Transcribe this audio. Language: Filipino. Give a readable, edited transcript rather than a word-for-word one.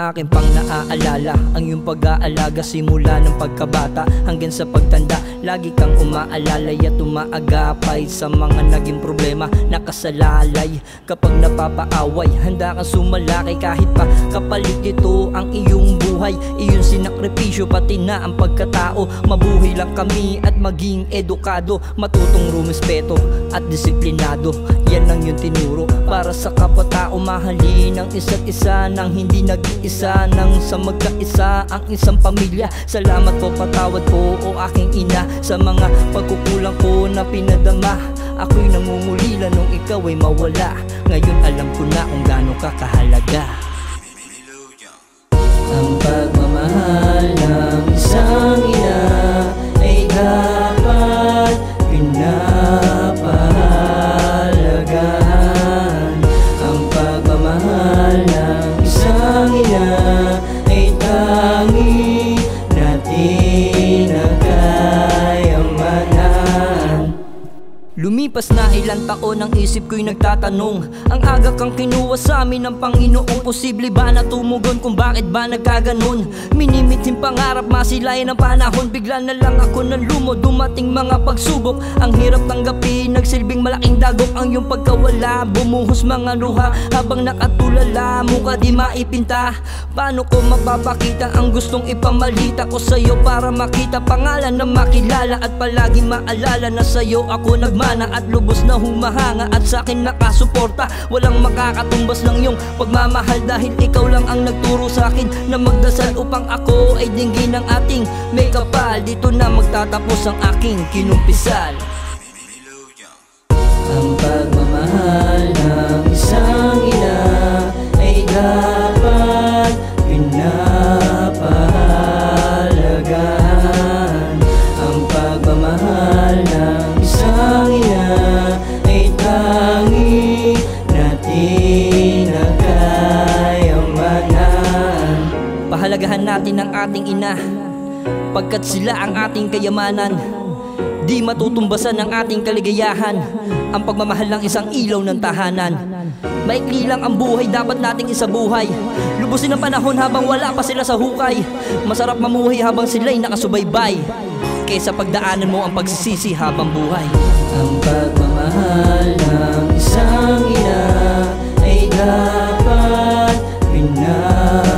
Akin pang naaalala ang iyong pag-aalaga simula ng pagkabata hanggang sa pagtanda. Lagi kang umaalalay at umaagapay sa mga naging problema. Nakasalalay kapag napapaaway, handa kang sumalakay kahit pa kapalit ito ang iyong buhay. Iyong sinakripisyo pati na ang pagkatao. Mabuhay lang kami at maging edukado, matutong rumespeto at disiplinado. Yan ang iyong tinuro para sa kapwa-tao. Mahalin ang isa't isa nang hindi nag-iisa, nang sa magkaisa ang isang pamilya. Salamat po, patawad po o aking ina sa mga pagkukulang ko na pinadama. Ako'y nangungulila nung ikaw ay mawala. Ngayon alam ko na kung gaano ka kahalaga. Ang pagmamahal ng isang ina ay dapat pinapahalagahan. Ang pagmamahal ng isang ina ay tangi natin ang kayamanan. Lumipas na ilang taon, ang isip ko'y nagtatanong, ang aga kang kinuha sa amin ng Panginoon. Posible ba na tumugon kung bakit ba nagkaganon? Minimiting pangarap, masilayan ng panahon. Bigla na lang ako nanlumo, dumating mga pagsubok. Ang hirap tanggapin, nagsilbing malaking dagok ang iyong pagkawala. Bumuhos mga luha habang nakatulala, mukha di maipinta. Paano ko mapapakita ang gustong ipamalita ko sa'yo, para makita pangalan na makilala at palaging maalala na sa'yo ako nagmana at lubos na humahanga at sa'kin nakasuporta. Walang makakatumbas ng iyong pagmamahal dahil ikaw lang ang nagturo sa'kin na magdasal upang ako ay dinggin ng ating may kapal. Dito na magtatapos ang aking kinumpisal. Ang pagmamahal ng isang ina ay dapat pinapahalagahan. Ang pagmamahal ng isang ina ay tangi natin ang kayamanan. Pahalagahan natin ang ating ina, pagkat sila ang ating kayamanan. Di matutumbasan ang ating kaligayahan ang pagmamahal ng isang ilaw ng tahanan. Maikli lang ang buhay, dapat nating isabuhay. Lubusin ang panahon habang wala pa sila sa hukay. Masarap mamuhay habang sila'y nakasubaybay, kaysa pagdaanan mo ang pagsisisi habang buhay. Ang pagmamahal ng isang ina ay dapat pinapahalagahan.